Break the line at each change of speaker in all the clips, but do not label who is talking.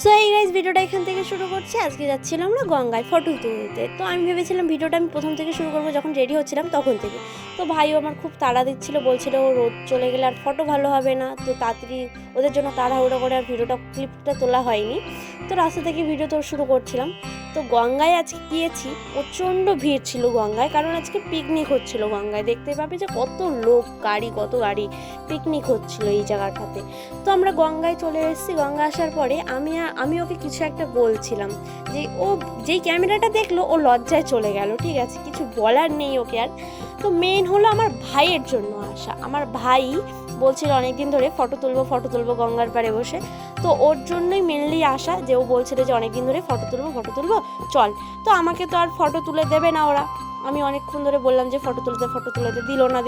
So এই guys ভিডিওটা এখান থেকে শুরু করছি। আজকে যাচ্ছিলাম আমরা গঙ্গায় ফটো তুলতে। তো আমি ভেবেছিলাম ভিডিওটা আমি প্রথম থেকে শুরু করবো, যখন রেডি হচ্ছিলাম তখন থেকে। তো ভাইও আমার খুব তাড়া দিচ্ছিল, বলছিল ও রোদ চলে গেলে আর ফটো ভালো হবে না, তো তাড়াতাড়ি ওদের জন্য তাড়াহুড়ো করে আর ভিডিওটা ক্লিপটা তোলা হয়নি। তো রাস্তা থেকে ভিডিও তো শুরু করছিলাম। তো গঙ্গায় আজকে গিয়েছি, প্রচণ্ড ভিড় ছিল গঙ্গায়, কারণ আজকে পিকনিক হচ্ছিল গঙ্গায়। দেখতে পাবে যে কত লোক, কত গাড়ি পিকনিক হচ্ছিল এই জায়গাটাতে। তো আমরা গঙ্গায় চলে এসেছি। গঙ্গা আসার পরে আমি ওকে কিছু একটা বলছিলাম, যে ও যেই ক্যামেরাটা দেখলো ও লজ্জায় চলে গেল। ঠিক আছে, কিছু বলার নেই ওকে আর। তো মেন হলো আমার ভাইয়ের জন্য আসা। আমার ভাই বলছিল অনেকদিন ধরে ফটো তুলবো গঙ্গার পাড়ে বসে। তো ওর জন্যই মেনলি আসা, যে ও বলছিল যে অনেকদিন ধরে ফটো তুলবো চল। তো আমাকে তো আর ফটো তুলে দেবে না ওরা। আমি অনেকক্ষণ ধরে বললাম যে ফটো তুলতে দিল না।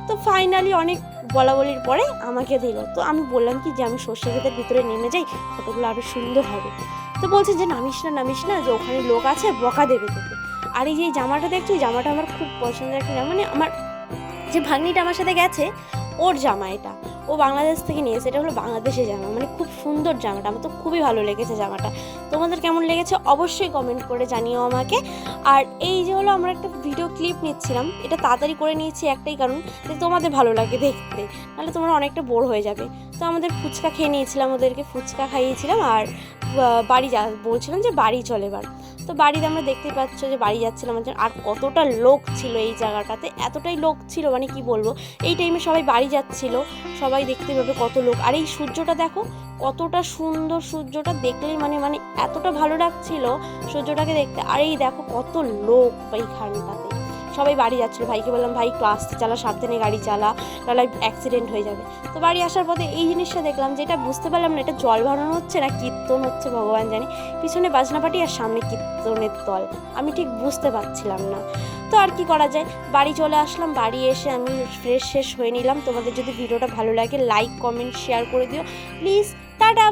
তো ফাইনালি অনেক বলাবলির পরে আমাকে দিল। তো আমি বললাম কি যে আমি সর্ষে ক্ষেতের ভিতরে নেমে যাই, ফটোগুলো আরও সুন্দর হবে। তো বলছে যে নামিস না, যে ওখানে লোক আছে, বকা দেবে তোকে। আর এই যে জামাটা দেখছো, এই জামাটা আমার খুব পছন্দের একটা জামা। মানে আমার যে ভাগ্নিটা আমার সাথে গেছে, ওর জামা এটা, ও বাংলাদেশ থেকে নিয়েছে। এটা হলো বাংলাদেশের জামা, মানে খুব সুন্দর জামাটা। আমার তো খুবই ভালো লেগেছে জামাটা। তোমাদের কেমন লেগেছে অবশ্যই কমেন্ট করে জানিও আমাকে। আর এই যে হলো আমরা একটা ভিডিও ক্লিপ নিচ্ছিলাম, এটা তাড়াতাড়ি করে নিয়েছি একটাই কারণ, যে তোমাদের ভালো লাগে দেখতে, নাহলে তোমরা অনেকটা বোর হয়ে যাবে। তো আমাদের ফুচকা খেয়ে নিয়েছিলাম, ওদেরকে ফুচকা খাইয়েছিলাম। আর বলছিলাম যে বাড়ি চলে এবার। তো বাড়িতে আমরা দেখতেই পাচ্ছ যে বাড়ি যাচ্ছিলাম। আর কতটা লোক ছিল এই জায়গাটাতে, এতটাই লোক ছিল মানে কি বলবো। এই টাইমে সবাই বাড়ি যাচ্ছিল, সবাই দেখতে পাবে কত লোক। আর এই সূর্যটা দেখো কতটা সুন্দর, সূর্যটা দেখলেই মানে এতটা ভালো লাগছিল সূর্যটাকে দেখতে। আর এই দেখো কত লোক এইখানটাতে, সবাই বাড়ি যাচ্ছিলো। ভাইকে বললাম ভাই একটু আস্তে চালা, সাবধানে গাড়ি চালা, নাহলে অ্যাক্সিডেন্ট হয়ে যাবে। তো বাড়ি আসার পথে এই জিনিসটা দেখলাম, যেটা বুঝতে পারলাম না এটা জল ভরানো হচ্ছে না কীর্তন হচ্ছে ভগবান জানি। পিছনে বাজনাপাটি আর সামনে কীর্তনের দল, আমি ঠিক বুঝতে পারছিলাম না। তো আর কি করা যায়, বাড়ি চলে আসলাম। বাড়ি এসে আমি ফ্রেশ হয়ে নিলাম। তোমাদের যদি ভিডিওটা ভালো লাগে লাইক কমেন্ট শেয়ার করে দিও প্লিজ। টাটা।